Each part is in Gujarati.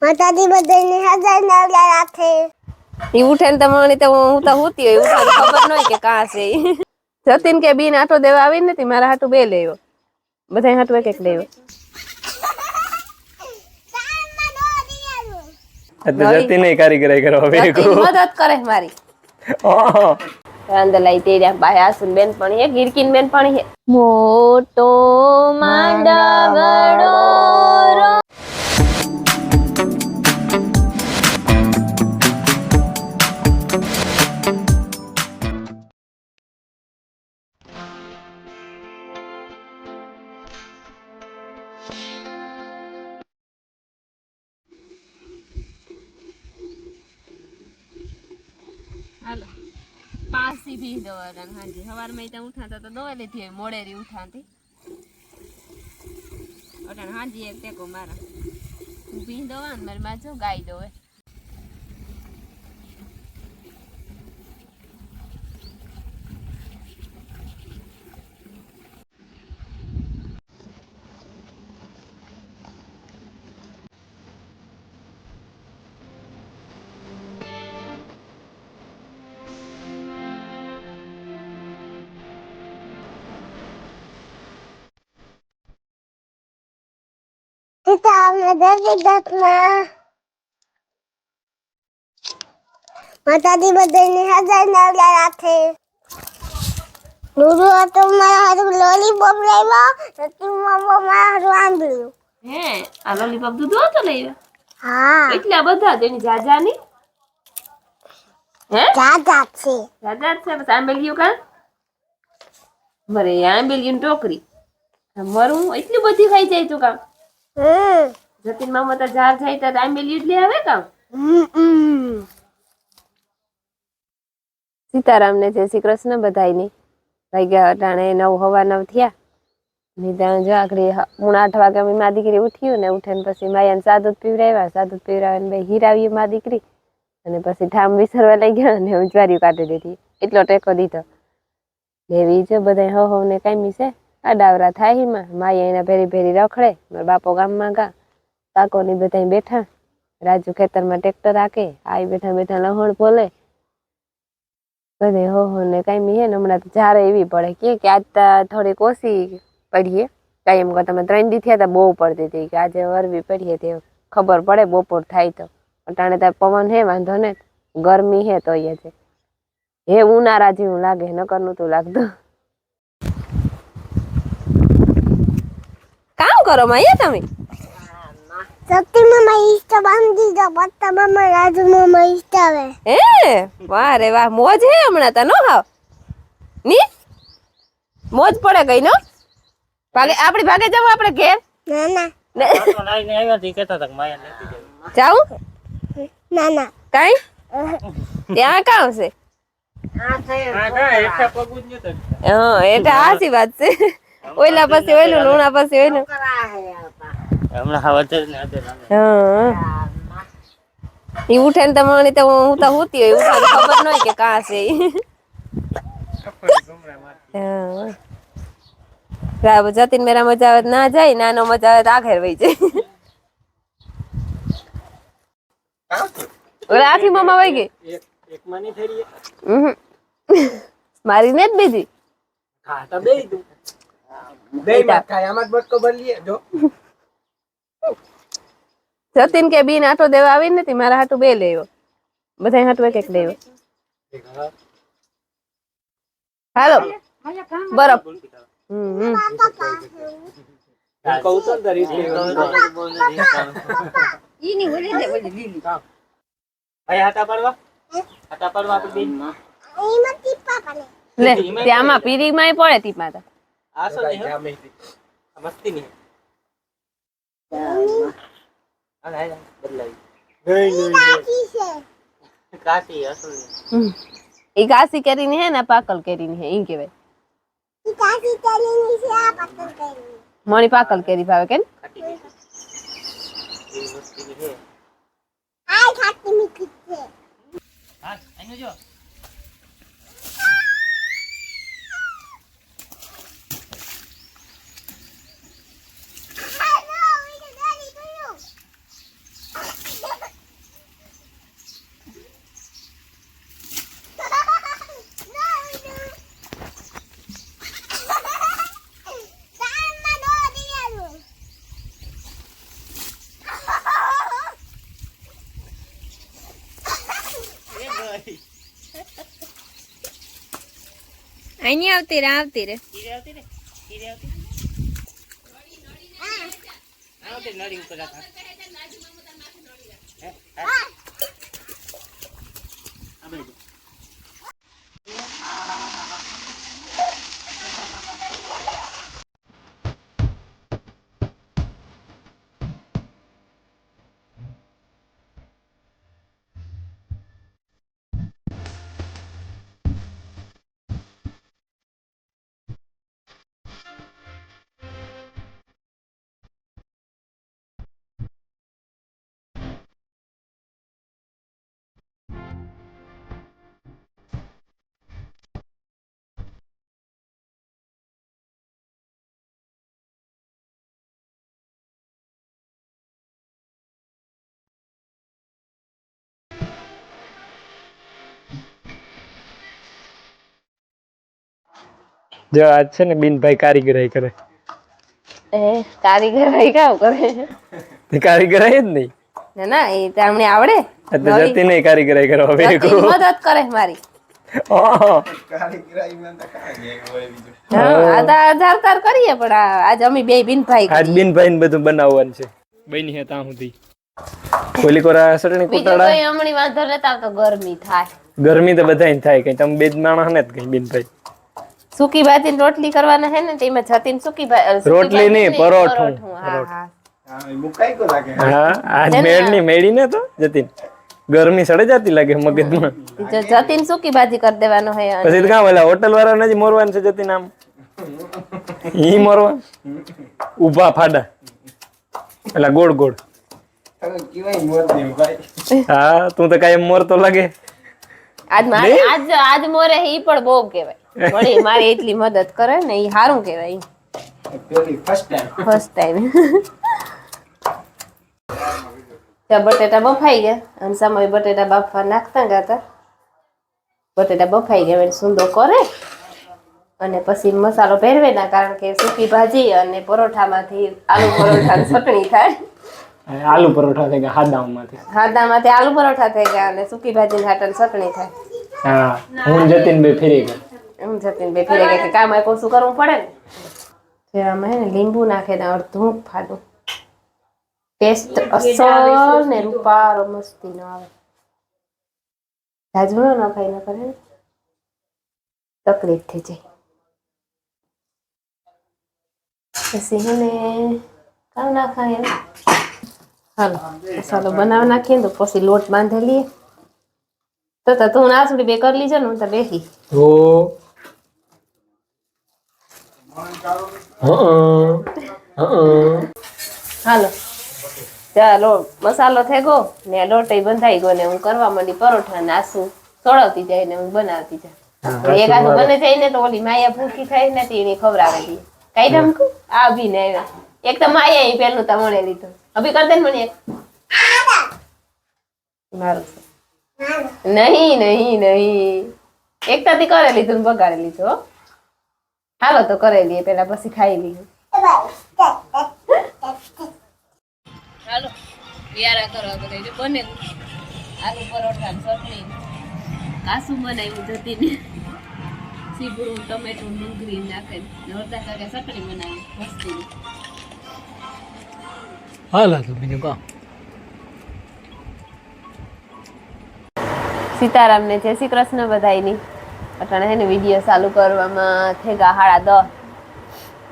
માતાજી બધાને હજાર નવલા રાખે ઈ ઉઠે ને તમને તો હું તો હોતી હોય ઉઠે ખબર ન હોય કે કાં છે જતીન કે બીન આટો દેવા આવી નથી મારા હાટુ બે લેવો બધા હાટુ એક એક લેવો જતીન કારીગરાઈ કરવા મદદ કરે મારી અંદર લઈ તેર્યા બાય આસુન બેન પણ હે ગીરકીન બેન પણ હે મોટો માંડવડો હાલો પાસી ભી દવા હાજી સવારમાં ત્યાં ઉઠાતા તો દવા લીધી હોય મોડેરી ઉઠાતી અટાણ હાજી એક ટેકો મારા હું ભી દવા ને મારી માં જો ગાય દો સીતા અમે દર્દી દત્તમાં માતાજી બધાને હજાર નવલા રાખે નુરુ તો મારા હારું લોલીપોપ લાવ્યો તો મમ્મા મારા હારું આંબળ્યું હે આ લોલીપોપ દૂધ હતો લઈ હા એટલા બધા તેની જાજાની હે જાજા છે જાજા છે બસ આંબેલિયું કા મરે આંબેલિયું ટોકરી મરું એટલી બધી ખાઈ જાય તું કામ જતીન મામા તો જાર જાય તો આંબેલિયું જ લઈ આવે કામ સીતારામ ને જય શ્રી કૃષ્ણ બધાયની વાગ્યા અટાણે 9:15 થયા નિદાન જો આખરી 8 વાગે મા દીકરી ઉઠ્યું ને ઉઠીને પછી માયાને સાદું પીવરાવ્યા બે હીરાવી મા દીકરી અને પછી ઠામ વિસરવા લઈ ગયા ને ઉજવારી કાઢી દીધી એટલો ટેકો દીધો દેવી જો બધા હો ને કામી છે આ ડાવરા થાય માં માયા એના ભેરી ભેરી રખડે મારા બાપો ગામમાં ગા કાકો ની બધા બેઠા રાજુ ખેતરમાં ટ્રેક્ટર હાકે આવી બેઠા બેઠા લહણ બોલે બધે હો ને કામી હે ને હમણાં તો જારે એવી પડે કે આજ થોડીક ઓછી પડીએ કાંઈ એમ તમે 3 દી થયા તો બહુ પડતી હતી કે આજે વરવી પડીએ તે ખબર પડે બપોર થાય તો અટાણે ત્યાં પવન હે વાંધો ને ગરમી હે તો એ છે હે ઉનાળા જેવું લાગે નકર નતું લાગતું કામ કરો માયા તમે સતી મમ્મા ઈસ્ટ બાંધી દો પત્તા મમ્મા રાજુ મમ્મા ઈસ્ટ આવે હે વાહ રે વાહ મોજ હે હમણાં તો નો હાવ ની મોજ પડે ગઈ નો ભાગે આપડી ભાગે જાવ આપણે ઘેર ના ના તો લાઈને આવ્યા થી કહેતા હતા કે માયા લેતી જાવ ના ના કાઈ ત્યાં કામ છે હા એટલે આસી વાત છે ઓઈલા પછી ઓઈલું લુણા પછી ઓઈલું હમણાં વધારે ને વધારે હા ઈ ઉઠે ને તમને તો હું તો હોતી હોય ઉઠે ખબર ન હોય કે કાં છે હા રાબ જતીન મેરા મજા આવે ના જાય નાનો મજા આવે આઘેર વઈ જાય ઓલા આખી મમ્મા વઈ ગઈ એક માની થઈ રહી મારી ને જ બીજી હા તો બે તું બે માં કાય આમાં જ બટકો બદલીએ જો જતીન કે બીન આટો દેવા આવી નથી મારા હાટુ બે લેવો બધા હાટુ એક એક લેવો હાલો બરફ કહું તો દરી ઈની ઓલી દે ઓલી લીલી ભાઈ હાટા પડવા આપણે બેન એમાં ટીપા પડે લે ત્યાંમાં પીરી માં પડે ટીપા તો આસો નહીં મસ્તી નહીં હાલ બદલાવી નહીં કાશી અસલ ઈ કાશી કેરીની હે ને પાકલ કેરીની હે ઈ કહેવાય ઈ કાશી કેરીની છે આ પતંગ કેરી મણી પાકલ કેરી ભાવે કેન મસ્તી હે આ ખાટી મીઠી છે હા આનું જો અહીં આવતી રે આવતી રે જો આજ છે ને બિનભાઈ કારીગરાઈ કરે. કારીગર ભાઈ કામ કરે તે કારીગરાઈ જ નહીં. ના ના એ તમને આવડે એટલે જતી નહીં કારીગરાઈ કરવા વેરી ગુડ. મદદ કરે મારી. તાર કરીએ પણ આજ અમે બે બિનભાઈ આજ બિનભાઈ ને બધું બનાવવાનું છે. બની હે ત્યાં સુધી કોલી કોરા સટણી કુટાડા હમણી વાંધો લેતા તો ગરમી થાય. ગરમી તો બધાય થાય કઈ તમે બે જ માણસ ને કઈ બિનભાઈ સુકી ભાજી રોટલી કરવાના હે ને તેમાં છતીન સુકી રોટલી નહીં પરોઠું. હા આજ મેળની મેળી ને તો જતીન ગરમી સડે જાતી લાગે મગજમાં. જતીન સુકી ભાજી કરી દેવાનો હે. પછી કાં ઓલા હોટલ વાળા ને મોરવાનું છે જતીન આમ ઈ મોરવા ઉભા ફાડા એટલે ગોળ ગોળ. હા તું તો કાયમ મોરતો લાગે. આજ મોરે ઈ પણ બહુ કહેવાય. વળી મારી એટલી મદદ કરે ને ઈ સારું કહેવાય. ફર્સ્ટ ટાઈમ બટેટા બફાઈ ગયા અને સમય બટેટા બાફવા નાખતા ગાતા. બટેટા બફાઈ ગયા એટલે સુંદો કરે અને પછી મસાલો ભેરવે ના કારણ કે સૂકી ભાજી અને પરોઠામાંથી આલુ પરોઠાની ચટણી થાય. આલુ પરોઠા થઈ ગયા હાદામાંથી આલુ પરોઠા થઈ ગયા અને સૂકી ભાજી હાટન ચટણી થાય. હા હું જતીન બે ફેરી ગયા. એમ જતીન બે ફેરી ગયા કે કામ ઓછું કરવું પડે ને. જેમાં હે ને લીંબુ નાખે ને અડધું ફાડું. ટેસ્ટ અસલ ને રૂપારો મસ્તી નો આવે. જાજુ ન ખાઈ ન કરે તકલીફ થઈ જાય. પછી એને કામ ના ખાય. હાલો મસાલો બનાવી નાખીએ તો પછી લોટ બાંધી લઈએ. તો તું નાસુડી બે કરી લીજે ને હું તો બેસી. હાલો ચાલો મસાલો થઈ ગયો ને લોટ બંધાઈ ગયો ને હું કરવા માંડી પરોઠા નાસુ ચડવતી જાય ને હું બનાવતી જાય. એક આદુ બને જાય ને તો ઓલી માયા ભૂખી થાય ને એની ખબર આવે દી કઈ ધમકું આ ભી ને એક તો માયા પેલું તો મળે લીધું અભી કર દે ને મને એક મારું નહીં નહીં નહીં એકતાથી કરે લીધું ને બગાડી લીધું. હાલો તો કરે લઈએ પેલા પછી ખાઈ લઈએ. હાલો યારા કરવા બધા જો બને આલુ પરોઠા ચટણી કાસુ બનાવ્યું જતી ને સીબડું ટમેટું ડુંગળી નાખે નોરતા કાકે ચટણી બનાવી મસ્તી. હાલ તો બીજું કામ. સીતારામ ને જય શ્રી કૃષ્ણ બધાયની. અટાણે હે ને વિડીયો ચાલુ કરવામાં થઈ ગયા 10:30.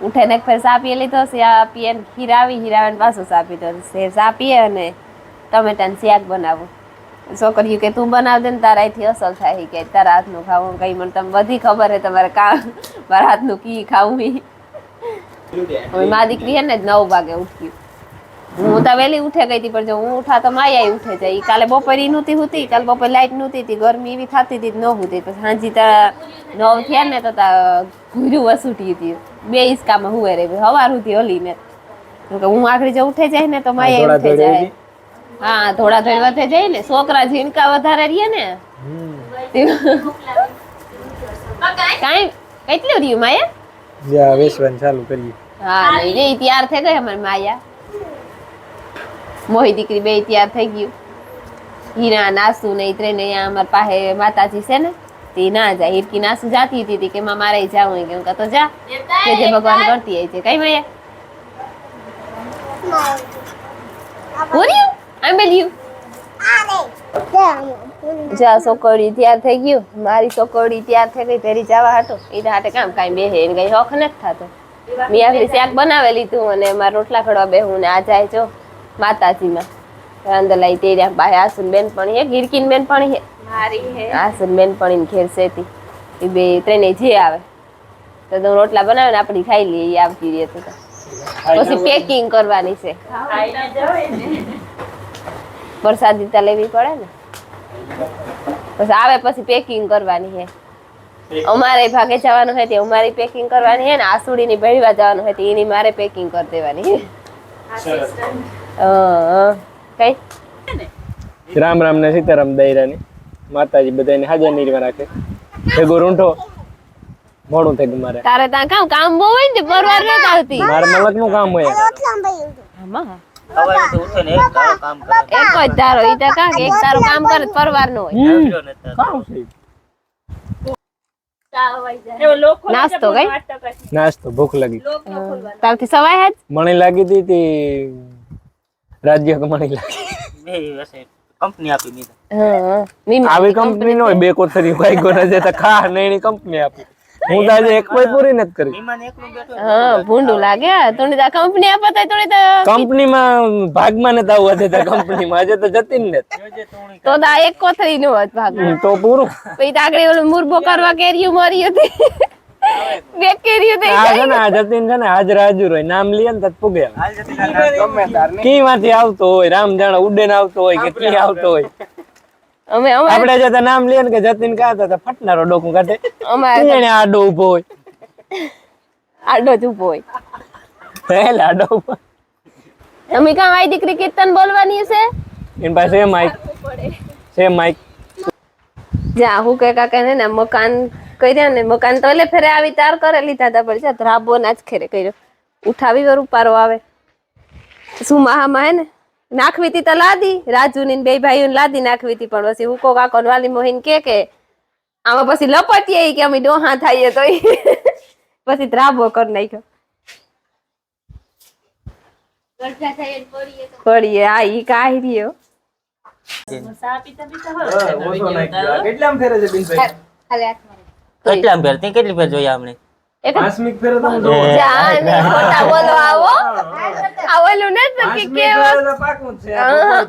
ઉઠીને એક ફેર ચા પીએ લીધો ચા પીએ હીરાવે પાછું ચા પીધો ચા પીએ અને ટમેટાનું શાક બનાવું. છોકરીઓ કે તું બનાવ દે ને તારા અહીંથી અસલ થાય કે તારા હાથનું ખાવું કઈ મને તમને બધી ખબર હે તમારે મારા હાથનું કી ખાવું. હવે મા દીકરી હે ને 9 વાગે ઉઠ્યું. હું તો વહેલી ઉઠે ગઈ હતી પણ જો હું ઉઠા તો માયા ઉઠે જાય. કાલે બપોરે નહોતી હોતી કાલે બપોરે લાઈટ નહોતી હતી ગરમી એવી થતી હતી ન હોતી પછી સાંજી તા 9 થયા ને તો તા ઘૂર્યું વસૂટી હતી બે હિસકામાં હુએ રે હવાર સુધી હલી ને હું આખરી જો ઉઠે જાય ને તો માયા ઉઠે જાય. હા થોડા થોડી વધે જાય ને છોકરા ઝીણકા વધારે રહીએ ને કાંઈ કેટલું રહ્યું માયા જા વેસવાનું ચાલુ કરીએ. હા નહીં તૈયાર થઈ ગઈ અમારી માયા મોહી દીકરી બે તૈયાર થઈ ગયું. હીરા નાસુ ને ત્રણે અહીંયા અમારા પાસે માતાજી છે ને તે ના જાય. હિરકી નાસુ જાતી હતી કે મારે જાવું કેમ કે તો જા કે જે ભગવાન કરતી હોય છે. કઈ મળ્યા પૂર્યું આંબેલ્યું જા સોકડી તૈયાર થઈ ગયું. મારી સોકડી તૈયાર થઈ ગઈ તેરી જવા હાટો એના હાટે કામ કાંઈ બેહે એને કઈ શોખ નથી થતો. મેં આખરી શાક બનાવી લીધું અને મારા રોટલા ખડવા બેહું ને આ જાય જો માતાજીમાં અંદર લઈ તેર્યા બાય આસુન બેન પણ હે ગીરકીન બેન પણ હે મારી હે આસુન બેન પણ ઘેર સેતી એ બે ત્રણે જે આવે તો રોટલા બનાવે ને આપણી ખાઈ લઈએ એ આવતી રહે તો પછી પેકિંગ કરવાની છે. પ્રસાદી તો લેવી પડે ને પછી આવે પછી પેકિંગ કરવાની હે. અમારે ભાગે જવાનું હોય તે અમારી પેકિંગ કરવાની હે ને આસુડીની ભેળવા જવાનું હોય એની મારે પેકિંગ કરી દેવાની હે. કઈ રામ રામ ને સીતારામ દૈરાની માતાજી બધાને હાજર નિર્વા રાખે. ભેગો રૂંઢો મોડું થઈ ગયું મારે. તારે ત્યાં કામ બહુ હોય ને પરવાર ન આવતી. મારે મલક નું કામ હોય. એક જ ધારો ઈ તો કાક એક તારો કામ કરે પરવાર નો હોય. નાસ્તો કઈ નાસ્તો ભૂખ લાગી તારથી સવાય જ મને લાગી હતી તે રાજ્ય કમાણી લાગી. કંપની આપી દીધી. આવી કંપની નો બે કોથરી કઈ ગોરા જતા ખા ને એની કંપની આપી. હું તો આજે એક કોઈ પૂરી નથી કરી. હા ભૂંડું લાગે તું તો કંપની આપત તું તો કંપનીમાં ભાગમાં ને તાવ વધે કંપનીમાં આજે તો જતી ને તો આ એક કોથરી નો હોત ભાગ તો પૂરું. પછી આગળ ઓલું મુરબો કરવા કેર્યું મરી હતી બે કેર્યું થઈ આ છે ને આ જતીન છે ને હાજર હાજર હોય નામ લે ને તો પૂગે. કી માંથી આવતો હોય રામ જાણે ઉડેન આવતો હોય કે કી આવતો હોય. અમે આપણે જતા નામ લે ને કે જતીન કાતા તો ફટનારો ડોકું કાઢે. અમારે આડો ઉભો હોય આડો જ ઉભો હોય પહેલા આડો ઉભો. અમે કામ આઈ દીકરી કીર્તન બોલવાની છે એન પાસે છે માઈક જા હું કે કાકા ને મકાન કર્યા ને મકાન તો એટલે ફેરે આવી તાર કરે લીધા તા પડશે ધરાબો ના જ ખેરે કર્યો ઉઠાવી વાર ઉપારો આવે શું મહામાં હે ને નાખવી હતી તો લાદી રાજુ ની બે ભાઈઓ લાદી નાખવી હતી પણ પછી હુકો કાકો વાલી મોહીન કે આમાં પછી લપટીએ કે અમે ડોહા થાઈએ તો પછી ધરાબો કરી નાખ્યો પડીએ આ ઈ કાઈ રહ્યો કેટલામ ફેરે છે બિનભાઈ કેટલી ફેર જોયા આપણે આસ્મિક ફેરે તો જાને ખોટા બોલો આવો આવલું ને તો કે કેવો પાકું છે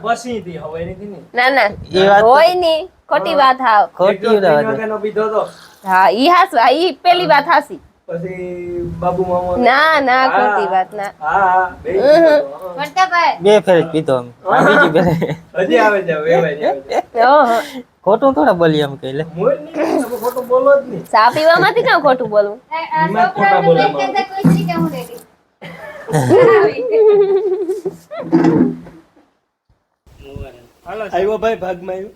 બસી થી હવે નથી ના ના હોય ની ખોટી વાત હાવ ખોટી વાત નો બીધો તો હા ઈ હાસ ઈ પેલી વાત હાસી પછી બાબુ મામા ના ના ખોટી વાત ના હા બે ફેર પીધો અમે બીજી ફેર હજી આવે છે વેવાય ઓહો ખોટું થોડા બોલી એમ કહી લે મોર ની ખોટું બોલો જ નહીં ચા પીવામાંથી કાં ખોટું બોલવું એમાં ખોટા બોલવામાં આવ્યો ભાઈ ભાગમાં આવ્યો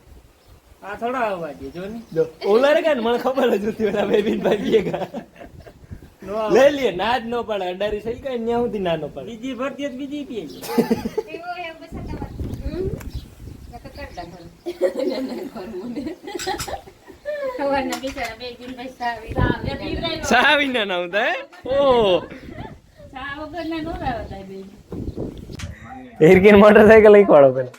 આ થોડા આવવા દે જો ની જો ઓલા રે કે મને ખબર જ હતી ઓલા બેબીન ભાઈ બેગા લે લે ના જ નો પડે અડારી સહી કઈ ન્યા સુધી ના નો પડે બીજી ભરતી બીજી પીએ સાવી ના ના ઉતા ઓ હિરકીન મોટરસાઇકલ ઈકવાડો પેલા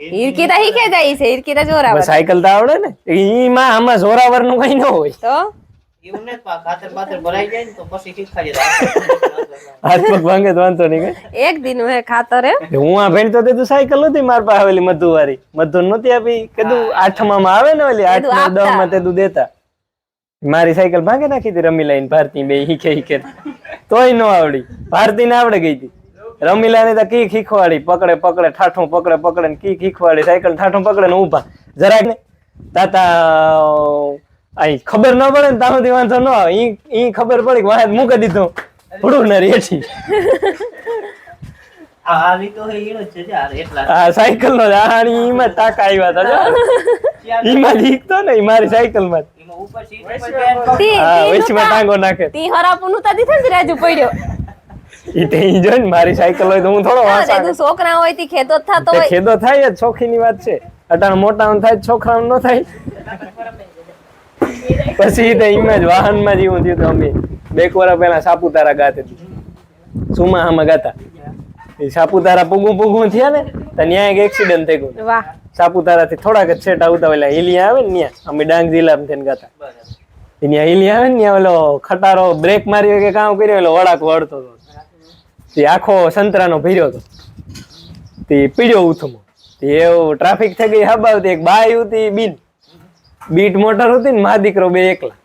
હિરકી તો હીકે જાય છે હિરકી તો જોરાવર સાયકલ તો આવડે ને ઈમાં આમાં જોરાવર નું કઈ ન હોય તો એવું ને ખાતર પાતર ભરાઈ જાય ને તો પછી શીખાડી દે હાથ પગ ભાંગે તો વાંધો નહીં એક દિન હે ખાતર હે હું આ ભેણ તો તે સાયકલ નતી માર પાસે આવેલી મધુ વાળી મધુ નતી આપી કીધું 8મા માં આવે ને ઓલી 8 ને 10 માં તે તું દેતા મારી સાયકલ ભાંગે નાખી હતી રમી લાઈન ભારતી બે હીકે તોય ન આવડી ભારતી ને આવડે ગઈ હતી રમીલા ને તો કી ખીખવાડી પકડે ઠાઠું પકડે ને કી ખીખવાડી સાયકલ ઠાઠું પકડે ને ઊભા જરાક ને તાતા આઈ ખબર ન પડે ને ત્યાં સુધી વાંધો ન આવે ઈ ખબર પડી કે વાહે મૂકી દીધું ભડું ને રેઠી આ રીતો હે ઈનો છે યાર એટલા આ સાયકલ નો આણી ઈમાં ટાકા આવ્યા હતા ઈમાં લીકતો ને મારી સાયકલ માં એમાં ઉપર સીટ પર બેન હા વચમાં ટાંગો નાખે તી હરાપુનું તા દીધું ને રાજુ પડ્યો ઈ તે ઈ જોઈને મારી સાયકલ હોય તો હું થોડો વાંસા તું છોકરા હોય તી ખેતો જ થતો તે હોય ખેદો થાય જ શોખીની વાત છે અટાણ મોટા થાય છોકરાઓ ન થાય પછી તો એમ જ વાહનમાં જ એવું થયું હતું અમે 2 વર્ષ પહેલા સાપુતારા ગાતી હતી સુમાહામાં ગાતા એ સાપુતારા પૂગું થયા ને તો ત્યાં એક એક્સિડન્ટ થઈ ગયું વાહ સાપુતારા થી થોડાક જ છેટા આવતા ઓલા હિલિયા આવે ને ત્યાં અમે ડાંગ જિલ્લામાં થઈને ગાતા ત્યાં હિલિયા આવે ને ત્યાં ઓલો ખટારો બ્રેક મારી કે કામ કર્યો ઓલો વળાક વળતો હતો તે આખો સંતરાનો ભર્યો હતો તે પીડ્યો ઉથમો એવું ટ્રાફિક થઈ ગઈ હબાવતી એક બાઈ હતી બીટ મોટર હતી ને મા દીકરો બે એકલા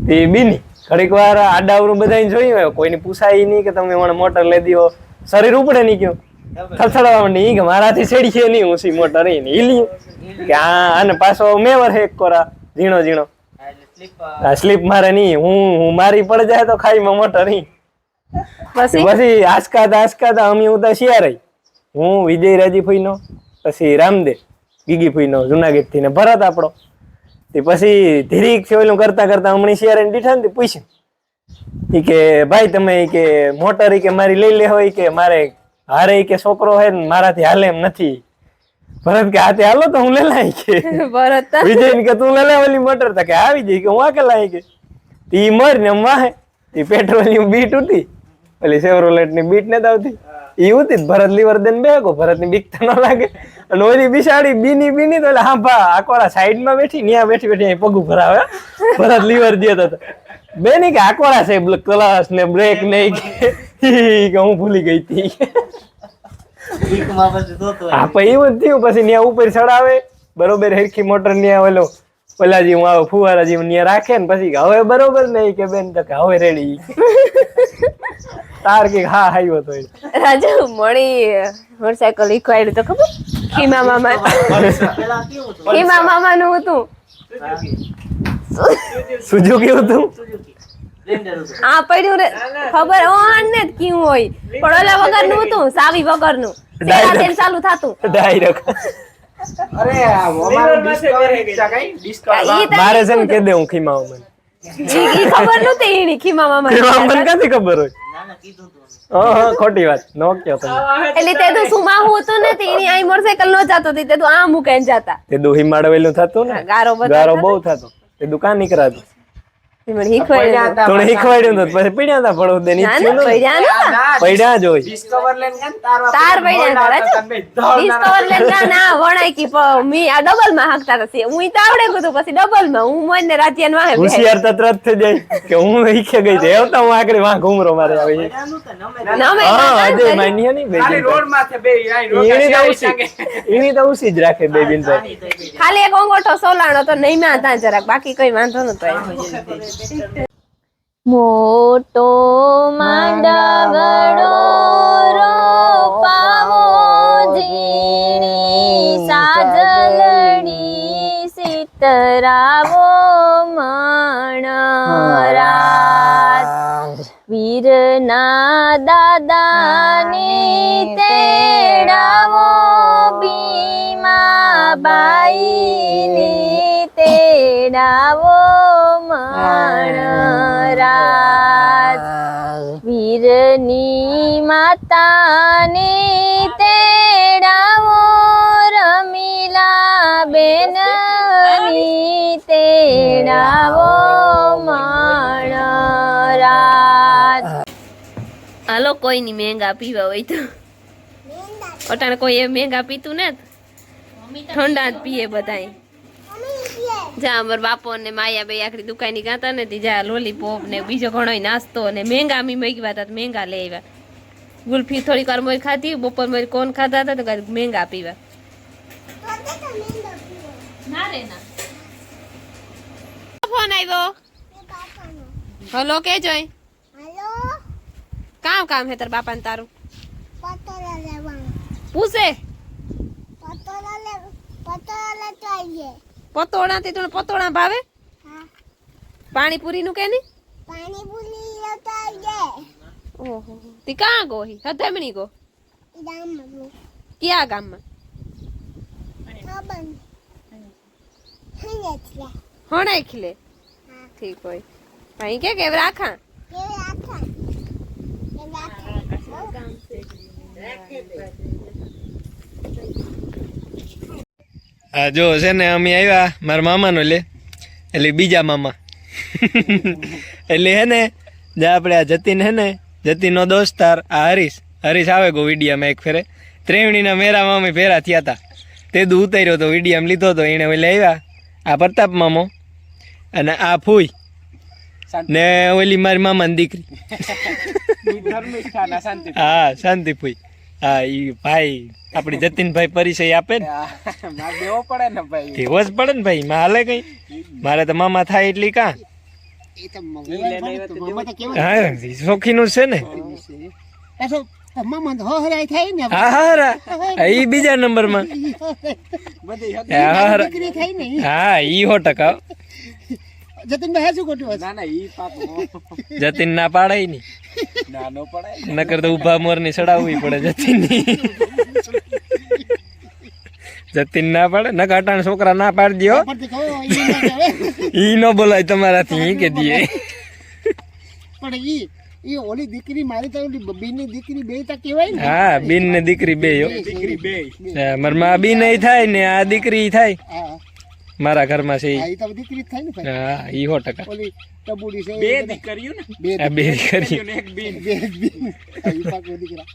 તે બીની ઘડીક વાર આડાવરું બધાને જોયું કોઈને પૂછાય નહીં કે તમે મને મોટર લઈ દો શરીર ઉપડે નહીં કયો થથડવા માંડી કે મારાથી છેડીએ નહીં ઊંચી મોટર હિલ્યું કે આને પાછો મેવર હેક કોરા ઝીણો સ્લીપ મારે નહીં હું મારી પડ જાય તો ખાઈમાં મોટર નહીં પછી આસકાતા અમે ઉતા શિયારાઈ હું વિજય રાજી ફઈનો પછી રામદેવ ગીગી ફઈનો જુનાગઢ થી ને ભરત આપણો તે પછી ધીરીક ઓલું કરતા હમણાં શિયારાઈ દીઠા ને પૂછ્યું કે ભાઈ તમે કે મોટર કે મારી લઈ લે હોય કે મારે હારે કે છોકરો હોય ને મારાથી હાલે એમ નથી ભરત કે હાથે હાલો તો હું લેલાય કે ભરત વિજય કે તું લેલા ઓલી મોટર તા કે આવી જઈ કે હું આકેલાય કે ઈ મર ને વાહે ઈ પેટ્રોલ ની બીટ હતી ઓલી સેવરોલેટ ની બીટ ને આવતી ઈ હતી ભરત લીવર દેન બેગો ભરત ની બીક તો ન લાગે અને ઓલી બિસાડી બીની તો હા ભા આકોરા સાઈડ માં બેઠી ન્યા બેઠી પગું ભરાવે ભરત લીવર દેતો હતો બેની કે આકોરા છે ક્લાસ ને બ્રેક નહીં કે હું ભૂલી ગઈ હતી હા પછી એવું થયું પછી ન્યા ઉપર ચડાવે બરોબર હરખી મોટર ન્યા ઓલો પેલા જેવું આવે ફુવારા જેવું ન્યા રાખે ને પછી હવે બરોબર નહીં કે બેન તો કે હવે રેડી તાર કે હા આવ્યો તો રાજુ મળી મોટરસાયકલ ઈકવાડ્યું તો ખબર ખીમા મામા નું હતું સુઝુકી હતું આ પડ્યું રે ખબર ઓન ને કેવું હોય પણ ઓલા વગર નું હતું સાવી વગર નું ચાલુ થાતું ડાયરેક્ટ અરે અમારું ડિસ્કાઉન્ટ મારે છે ને કે દે હું ખીમાવ મને ઈ ખબર નતી એની ખીમા મામા મને ક્યાંથી ખબર હોય હા ખોટી વાત નો કયો તમે એટલે તે તો સુમાહુ હતું ને તેની આઈ મોટરસાયકલ નો જાતો તે તો આ મુકાઈને જાતા તે દુહી માડવેલું થતું ને ગારો બહુ થતો તે દુકાન નીકળાતું મને શીખવાડ્યું થોડું શીખવાડ્યું તો પછી પડ્યા હતા પડો દે પડ્યા જ હોય ડિસ્કવર લેન ગન તાર પડ્યા ડિસ્કવર લેન ના વણાય કી મી આ ડબલ માં હાકતા હતા હું તો આવડે ગયું પછી ડબલ માં હું મોને રાજ્યાન વાહે હોશિયાર તો તરત થઈ જાય કે હું શીખે ગઈ છે એવું તો હું આગળ વાં ઘૂમરો મારે આવે હા અજય માન્યો નહીં બે રોડ માથે બે એની તો ઉસી જ રાખે બે બિન ખાલી એક અંગોઠો સોલાણો તો નહીં માં હતા જરાક બાકી કઈ વાંધો નતો મોટો માંડવડો રોપાવો ઝીણી સાજલડી સીતરાવો મણરાજ વીરના દાદાની તેડાવો ભીમા બાઈની તેડાવો મણરાજ વીરની માતાની તેડાવો રમીલા બેનની તેડાવો મણરાજ હાલો કોઈની મેંગા પીવા હોય તો અટાણે કોઈ એ મેંગા પીતું ને ઠંડા જ પીએ બધાય જા અમાર બાપો ને માયા બે આખરી દુકાની ગાતા ને જા લોલીપોપ ને બીજો ઘણો નાસ્તો ને મેંગા મી મેગવા હતા મેંગા લઈ આવ્યા ગુલ્ફી થોડી વાર મોર ખાધી બપોર મોર કોણ ખાધા હતા તો મેંગા પીવા ના રે ના ફોન આવ્યો હલો કે જોઈ કામ હે તાર બાપા ને તારું પૂછે પતોડા થી તને પતોડા ભાવે પાણીપુરી નું કે ની ઓહો તી કા ગો હી હતમણી ગો ક્યાં ગામમાં હણે ખીલે ઠીક હોય ભાઈ કે રાખા હા જો છે ને અમે આવ્યા મારા મામાનો લે એટલે બીજા મામા એટલે હે ને જે આપણે આ જતીન હે ને જતીનનો દોસ્તાર આ હરીશ આવે ગો વિડીયામાં એક ફેરે ત્રેવણીના મેરામાં અમે ભેરા થયા હતા તે દુ ઉતાર્યો તો વિડીયામાં લીધો તો એને ઓલે આવ્યા આ પ્રતાપ મામો અને આ ફૂઈ ને ઓલી મારી મામાની દીકરી હા શાંતિ ફૂઈ હા ઈ ભાઈ આપડી જતીનભાઈ પરિચય આપે ને દેવો પડે ને ભાઈ દેવો જ પડે ને ભાઈ માં હાલે કઈ મારે તો મામા થાય એટલી કાં હા શોખીનું છે ને હા હારા ઈ બીજા નંબરમાં હા ઈ 100%. જતીન ના પાડે ની નકર તો ઉભા મોર ની ચડાવવી પડે જતીન ની જતીન ના પાડે નકર અટાણ છોકરા ના પાડી દો ઈ નો બોલાય તમારાથી ઈ કે દીએ ઓલી દીકરી મારી તો ઓલી બીન ની દીકરી બે તા કેવાય ને હા બીન ને દીકરી બે મારા માં બી નહીં થાય ને આ દીકરી થાય મારા ઘરમાં છે ઈ તો દીકરી થાય ને હા ઈ 100%. ઓલી ટબુડી છે બે દીકરીઓ ને બે દીકરી એક બીન બે ઈ પાકો દીકરા